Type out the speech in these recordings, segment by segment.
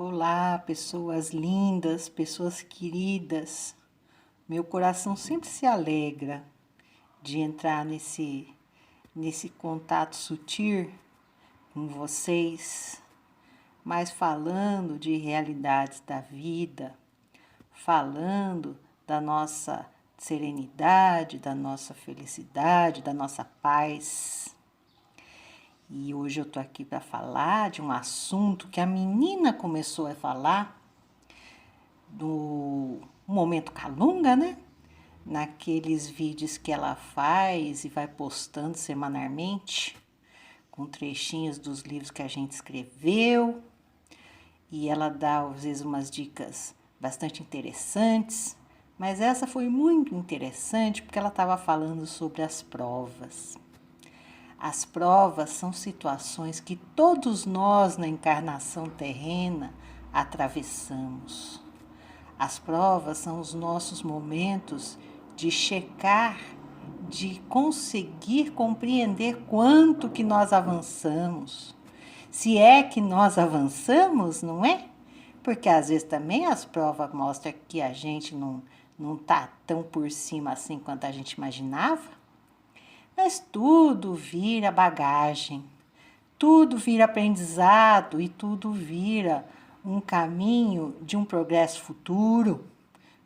Olá, pessoas lindas, pessoas queridas. Meu coração sempre se alegra de entrar nesse contato sutil com vocês, mas falando de realidades da vida, falando da nossa serenidade, da nossa felicidade, da nossa paz. E hoje eu tô aqui para falar de um assunto que a menina começou a falar do Momento Calunga, né? Naqueles vídeos que ela faz e vai postando semanalmente, com trechinhos dos livros que a gente escreveu. E ela dá, às vezes, umas dicas bastante interessantes. Mas essa foi muito interessante porque ela estava falando sobre as provas. As provas são situações que todos nós na encarnação terrena atravessamos. As provas são os nossos momentos de checar, de conseguir compreender quanto que nós avançamos. Se é que nós avançamos, não é? Porque às vezes também as provas mostram que a gente não está tão por cima assim quanto a gente imaginava. Mas tudo vira bagagem, tudo vira aprendizado e tudo vira um caminho de um progresso futuro,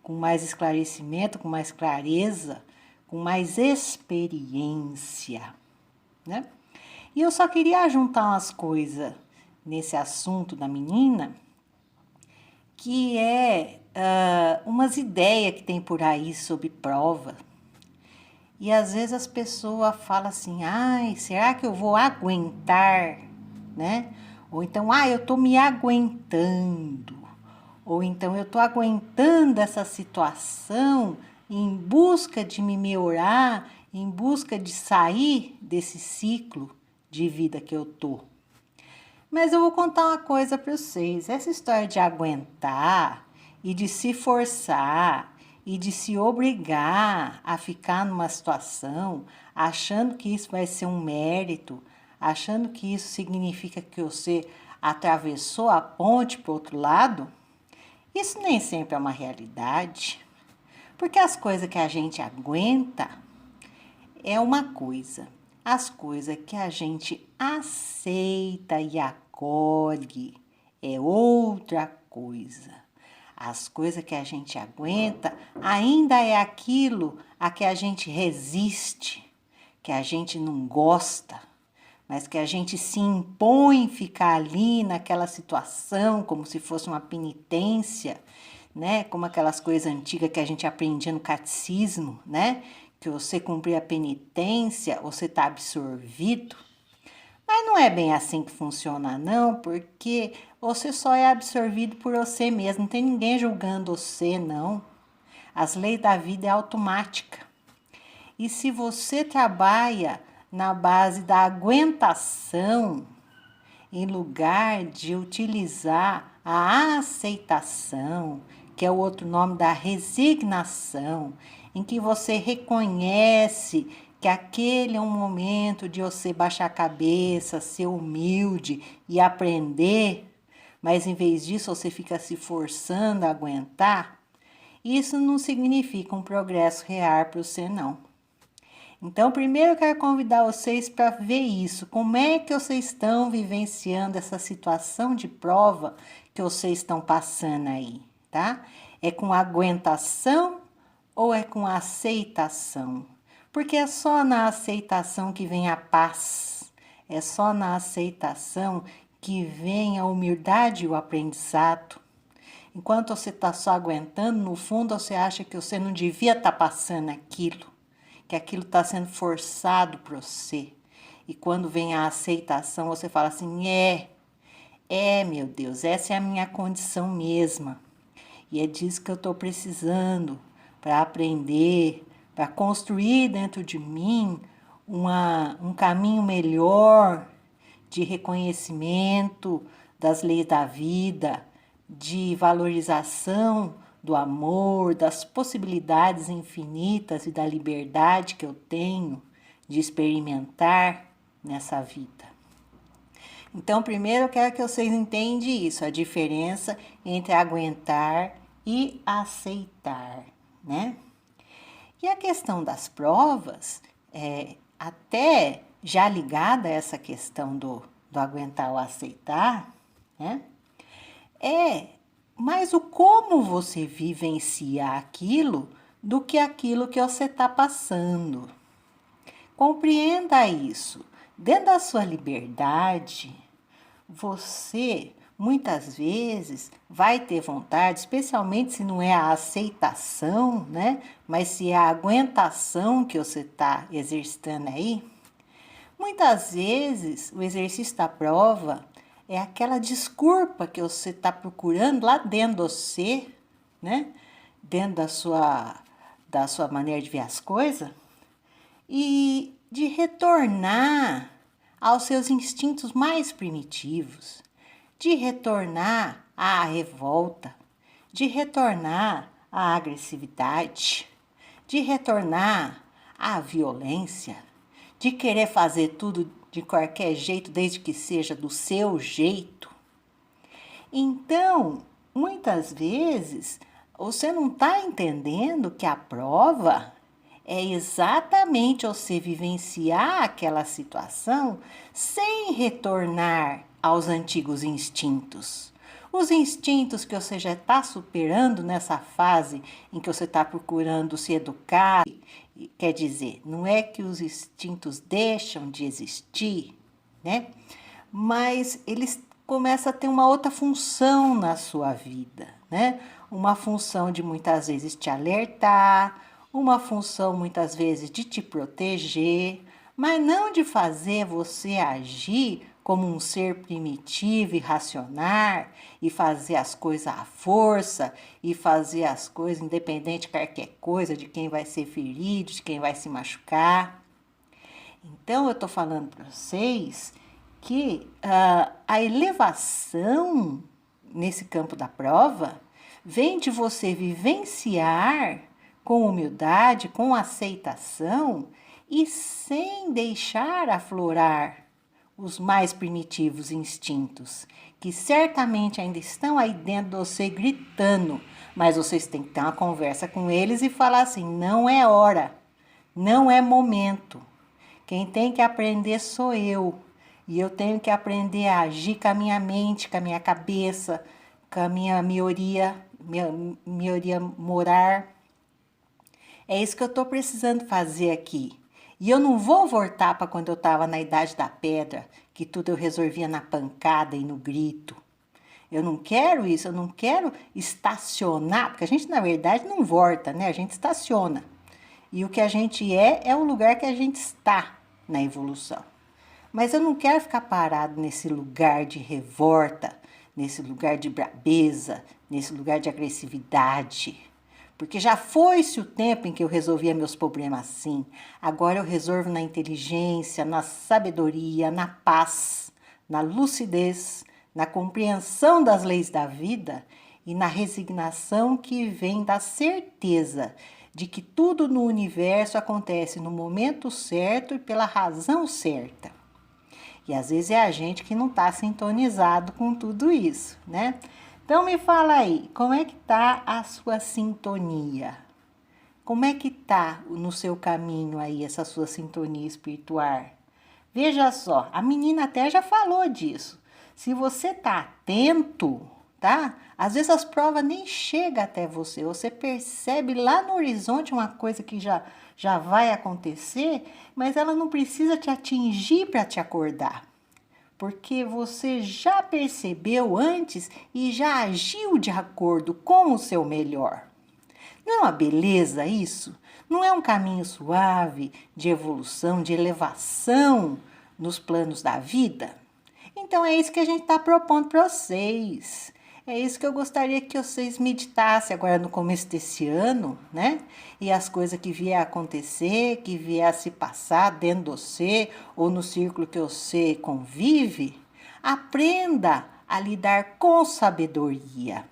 com mais esclarecimento, com mais clareza, com mais experiência, né? E eu só queria juntar umas coisas nesse assunto da menina, que é umas ideias que tem por aí sobre prova. E às vezes as pessoas falam assim, ai, será que eu vou aguentar, né? Ou então, eu tô me aguentando. Ou então, eu tô aguentando essa situação em busca de me melhorar, em busca de sair desse ciclo de vida que eu tô. Mas eu vou contar uma coisa para vocês. Essa história de aguentar e de se forçar e de se obrigar a ficar numa situação, achando que isso vai ser um mérito, achando que isso significa que você atravessou a ponte para o outro lado, isso nem sempre é uma realidade. Porque as coisas que a gente aguenta é uma coisa, as coisas que a gente aceita e acolhe é outra coisa. As coisas que a gente aguenta ainda é aquilo a que a gente resiste, que a gente não gosta, mas que a gente se impõe ficar ali naquela situação como se fosse uma penitência, né? Como aquelas coisas antigas que a gente aprendia no catecismo, né? Que você cumprir a penitência, você está absorvido. Mas não é bem assim que funciona, não, porque você só é absorvido por você mesmo, não tem ninguém julgando você, não. As leis da vida é automática. E se você trabalha na base da aguentação, em lugar de utilizar a aceitação, que é o outro nome da resignação, em que você reconhece que aquele é um momento de você baixar a cabeça, ser humilde e aprender, mas em vez disso você fica se forçando a aguentar, isso não significa um progresso real para você, não. Então, primeiro eu quero convidar vocês para ver isso. Como é que vocês estão vivenciando essa situação de prova que vocês estão passando aí, tá? É com aguentação ou é com aceitação? Porque é só na aceitação que vem a paz. É só na aceitação que vem a humildade e o aprendizado. Enquanto você está só aguentando, no fundo você acha que você não devia estar passando aquilo, que aquilo está sendo forçado para você. E quando vem a aceitação, você fala assim, meu Deus, essa é a minha condição mesma. E é disso que eu estou precisando para aprender, para construir dentro de mim um caminho melhor de reconhecimento das leis da vida, de valorização do amor, das possibilidades infinitas e da liberdade que eu tenho de experimentar nessa vida. Então, primeiro eu quero que vocês entendam isso, a diferença entre aguentar e aceitar, né? E a questão das provas, até já ligada a essa questão do aguentar ou aceitar, né? É mais o como você vivenciar aquilo do que aquilo que você está passando. Compreenda isso. Dentro da sua liberdade, você muitas vezes vai ter vontade, especialmente se não é a aceitação, né? Mas se é a aguentação que você está exercitando aí. Muitas vezes o exercício da prova é aquela desculpa que você está procurando lá dentro de você, né? Dentro da sua maneira de ver as coisas, e de retornar aos seus instintos mais primitivos, de retornar à revolta, de retornar à agressividade, de retornar à violência, de querer fazer tudo de qualquer jeito, desde que seja do seu jeito. Então, muitas vezes, você não está entendendo que a prova é exatamente você vivenciar aquela situação sem retornar aos antigos instintos. Os instintos que você já está superando nessa fase em que você está procurando se educar, quer dizer, não é que os instintos deixam de existir, né? Mas eles começam a ter uma outra função na sua vida, né? Uma função de muitas vezes te alertar, uma função muitas vezes de te proteger, mas não de fazer você agir como um ser primitivo e racional e fazer as coisas à força e fazer as coisas independente de qualquer coisa, de quem vai ser ferido, de quem vai se machucar. Então, eu estou falando para vocês que a elevação nesse campo da prova vem de você vivenciar com humildade, com aceitação e sem deixar aflorar os mais primitivos instintos, que certamente ainda estão aí dentro de você gritando, mas vocês têm que ter uma conversa com eles e falar assim: não é hora, não é momento. Quem tem que aprender sou eu. E eu tenho que aprender a agir com a minha mente, com a minha cabeça, com a minha mioria morar. É isso que eu estou precisando fazer aqui. E eu não vou voltar para quando eu estava na idade da pedra, que tudo eu resolvia na pancada e no grito. Eu não quero isso, eu não quero estacionar, porque a gente, na verdade, não volta, né? A gente estaciona. E o que a gente é o lugar que a gente está na evolução. Mas eu não quero ficar parado nesse lugar de revolta, nesse lugar de brabeza, nesse lugar de agressividade. Porque já foi-se o tempo em que eu resolvia meus problemas assim. Agora eu resolvo na inteligência, na sabedoria, na paz, na lucidez, na compreensão das leis da vida e na resignação que vem da certeza de que tudo no universo acontece no momento certo e pela razão certa. E às vezes é a gente que não está sintonizado com tudo isso, né? Então me fala aí, como é que tá a sua sintonia? Como é que tá no seu caminho aí essa sua sintonia espiritual? Veja só, a menina até já falou disso. Se você tá atento, tá? Às vezes as provas nem chegam até você. Você percebe lá no horizonte uma coisa que já vai acontecer, mas ela não precisa te atingir para te acordar. Porque você já percebeu antes e já agiu de acordo com o seu melhor. Não é uma beleza isso? Não é um caminho suave de evolução, de elevação nos planos da vida? Então é isso que a gente está propondo para vocês. É isso que eu gostaria que vocês meditassem agora no começo desse ano, né? E as coisas que vier a acontecer, que vier a se passar dentro de você ou no círculo que você convive, aprenda a lidar com sabedoria,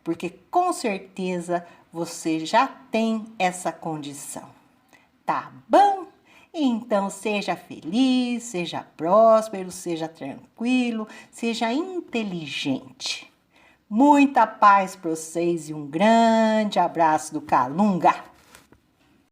porque com certeza você já tem essa condição. Tá bom? Então, seja feliz, seja próspero, seja tranquilo, seja inteligente. Muita paz para vocês e um grande abraço do Calunga!